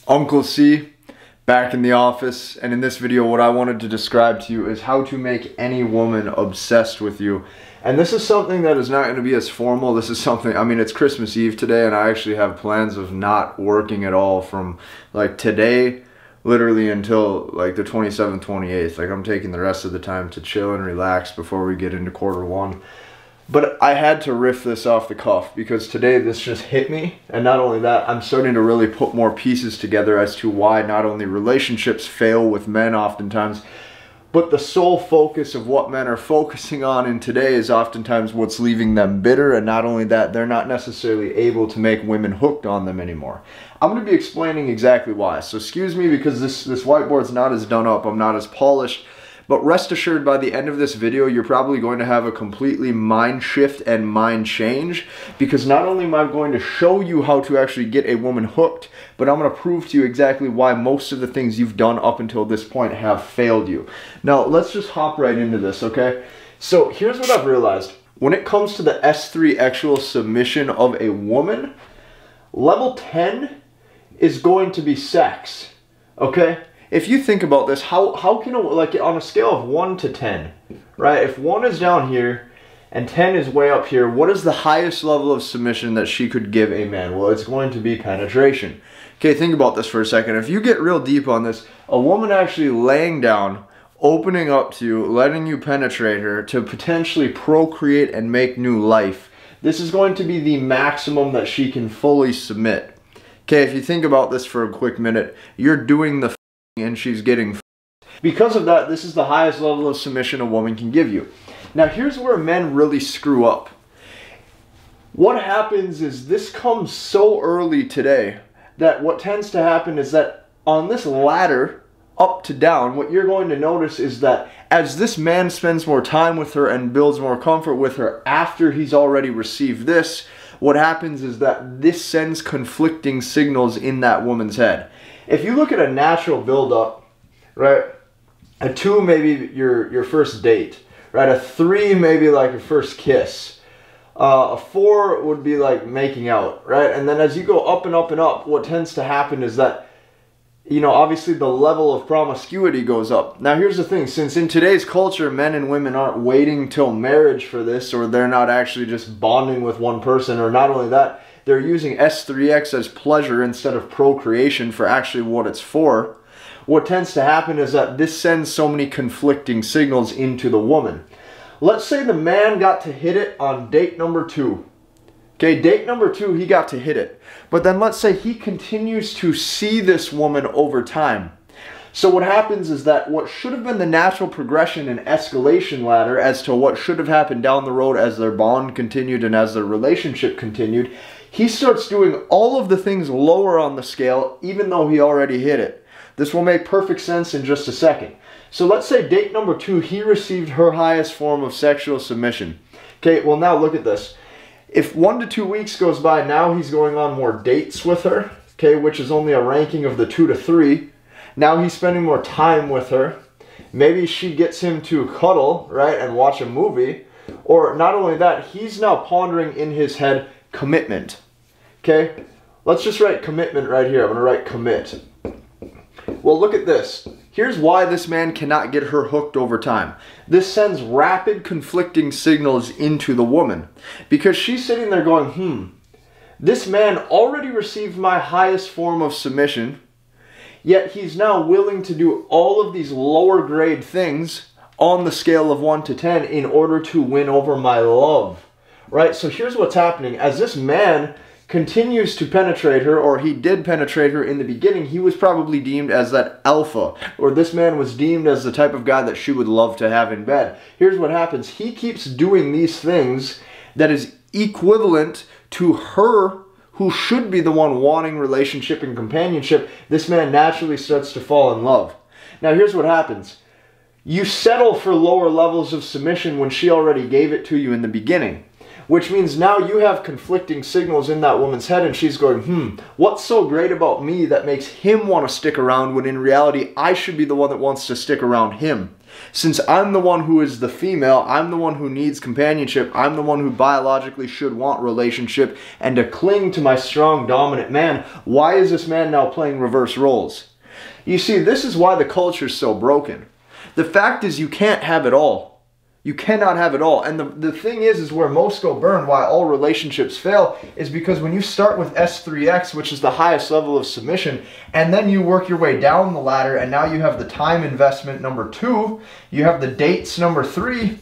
Uncle C, back in the office, and in this video what I wanted to describe to you is how to make any woman obsessed with you. And this is something that is not going to be as formal. This is something, I mean, it's Christmas Eve today and I actually have plans of not working at all from like today literally until like the 27th, 28th. Like I'm taking the rest of the time to chill and relax before we get into Q1. But I had to riff this off the cuff because today this just hit me. And not only that, I'm starting to really put more pieces together as to why not only relationships fail with men oftentimes, but the sole focus of what men are focusing on in today is oftentimes what's leaving them bitter. And not only that, they're not necessarily able to make women hooked on them anymore. I'm going to be explaining exactly why. So excuse me because this whiteboard's not as done up. I'm not as polished. But rest assured, by the end of this video, you're probably going to have a completely mind shift and mind change, because not only am I going to show you how to actually get a woman hooked, but I'm going to prove to you exactly why most of the things you've done up until this point have failed you. Now, let's just hop right into this, okay? So here's what I've realized. When it comes to the S3 actual submission of a woman, level 10 is going to be sex, okay? If you think about this, how can, like on a scale of 1 to 10, right? If 1 is down here and 10 is way up here, what is the highest level of submission that she could give a man? Well, it's going to be penetration. Okay, think about this for a second. If you get real deep on this, a woman actually laying down, opening up to you, letting you penetrate her to potentially procreate and make new life, this is going to be the maximum that she can fully submit. Okay, if you think about this for a quick minute, you're doing the and she's getting. Because of that, this is the highest level of submission a woman can give you. Now here's where men really screw up. What happens is this comes so early today that what tends to happen is that on this ladder up to down, what you're going to notice is that as this man spends more time with her and builds more comfort with her after he's already received this, what happens is that this sends conflicting signals in that woman's head. If you look at a natural build-up, right, a 2 maybe your first date, right, a 3 maybe like your first kiss, a 4 would be like making out, right, and then as you go up and up and up, what tends to happen is that, you know, obviously the level of promiscuity goes up. Now here's the thing, since in today's culture men and women aren't waiting till marriage for this, or they're not actually just bonding with one person, or not only that, they're using S3X as pleasure instead of procreation for actually what it's for. What tends to happen is that this sends so many conflicting signals into the woman. Let's say the man got to hit it on date number 2. Okay, date number 2, he got to hit it. But then let's say he continues to see this woman over time. So what happens is that what should have been the natural progression and escalation ladder as to what should have happened down the road as their bond continued and as their relationship continued, he starts doing all of the things lower on the scale even though he already hit it. This will make perfect sense in just a second. So let's say date number 2, he received her highest form of sexual submission. Okay, well now look at this. If 1 to 2 weeks goes by, now he's going on more dates with her, okay, which is only a ranking of the 2 to 3. Now he's spending more time with her. Maybe she gets him to cuddle, right, and watch a movie. Or not only that, he's now pondering in his head commitment. Okay, let's just write commitment right here. I'm going to write commit. Well, look at this. Here's why this man cannot get her hooked over time. This sends rapid conflicting signals into the woman. Because she's sitting there going, this man already received my highest form of submission, yet he's now willing to do all of these lower grade things on the scale of 1 to 10 in order to win over my love. Right? So here's what's happening. As this man continues to penetrate her, or he did penetrate her in the beginning, he was probably deemed as that alpha, or this man was deemed as the type of guy that she would love to have in bed. Here's what happens. He keeps doing these things that is equivalent to her, who should be the one wanting relationship and companionship. This man naturally starts to fall in love. Now here's what happens. You settle for lower levels of submission when she already gave it to you in the beginning. Which means now you have conflicting signals in that woman's head and she's going, what's so great about me that makes him want to stick around when in reality I should be the one that wants to stick around him? Since I'm the one who is the female, I'm the one who needs companionship, I'm the one who biologically should want relationship and to cling to my strong, dominant man, why is this man now playing reverse roles? You see, this is why the culture is so broken. The fact is you can't have it all. You cannot have it all. And the thing is where most go burn, why all relationships fail, is because when you start with S3X, which is the highest level of submission, and then you work your way down the ladder, and now you have the time investment number 2, you have the dates number 3,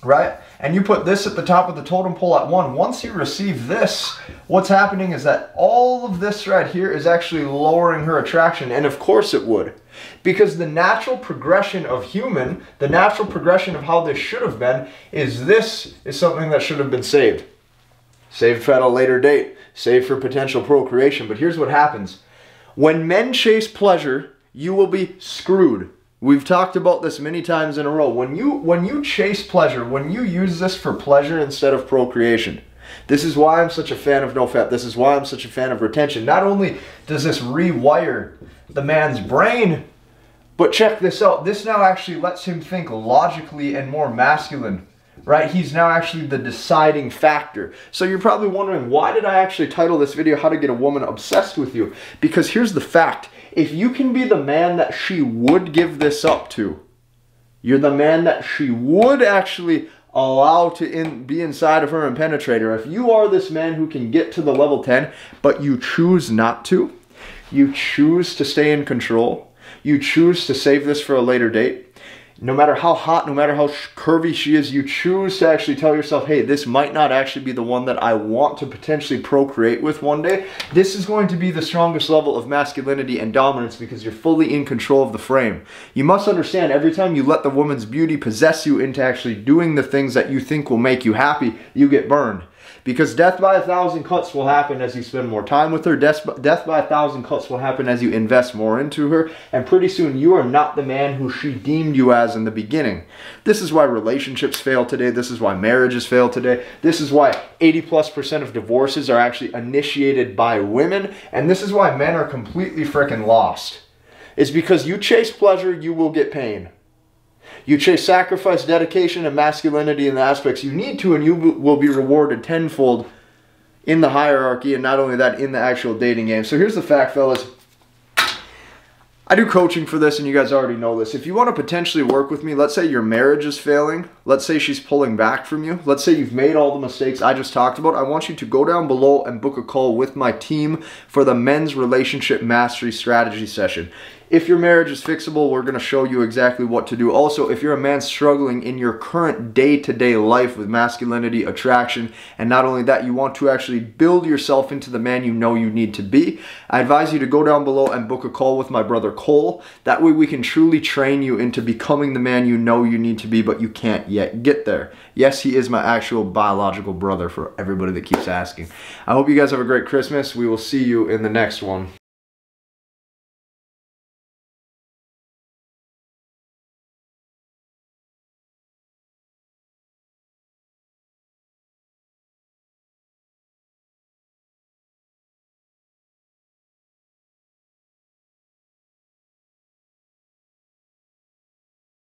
right? And you put this at the top of the totem pole at 1. Once you receive this, what's happening is that all of this right here is actually lowering her attraction. And of course it would. Because the natural progression of human, the natural progression of how this should have been, is this is something that should have been saved. Saved for at a later date. Saved for potential procreation. But here's what happens. When men chase pleasure, you will be screwed. We've talked about this many times in a row. When you chase pleasure, when you use this for pleasure instead of procreation, this is why I'm such a fan of no-fap. This is why I'm such a fan of retention. Not only does this rewire the man's brain, but check this out. This now actually lets him think logically and more masculine, right? He's now actually the deciding factor. So you're probably wondering, why did I actually title this video, How to Get a Woman Obsessed with You? Because here's the fact. If you can be the man that she would give this up to, you're the man that she would actually allow to be inside of her and penetrate her. If you are this man who can get to the level 10, but you choose not to, you choose to stay in control, you choose to save this for a later date, no matter how hot, no matter how curvy she is, you choose to actually tell yourself, hey, this might not actually be the one that I want to potentially procreate with one day. This is going to be the strongest level of masculinity and dominance because you're fully in control of the frame. You must understand, every time you let the woman's beauty possess you into actually doing the things that you think will make you happy, you get burned. Because death by 1,000 cuts will happen as you spend more time with her. Death by 1,000 cuts will happen as you invest more into her. And pretty soon you are not the man who she deemed you as in the beginning. This is why relationships fail today. This is why marriages fail today. This is why 80+% of divorces are actually initiated by women. And this is why men are completely freaking lost. It's because you chase pleasure, you will get pain. You chase sacrifice, dedication, and masculinity in the aspects you need to, and you will be rewarded tenfold in the hierarchy, and not only that, in the actual dating game. So here's the fact, fellas. I do coaching for this, and you guys already know this. If you want to potentially work with me, let's say your marriage is failing. Let's say she's pulling back from you. Let's say you've made all the mistakes I just talked about. I want you to go down below and book a call with my team for the Men's Relationship Mastery Strategy session. If your marriage is fixable, we're going to show you exactly what to do. Also, if you're a man struggling in your current day-to-day life with masculinity, attraction, and not only that, you want to actually build yourself into the man you know you need to be, I advise you to go down below and book a call with my brother Cole. That way we can truly train you into becoming the man you know you need to be, but you can't yet get there. Yes, he is my actual biological brother for everybody that keeps asking. I hope you guys have a great Christmas. We will see you in the next one.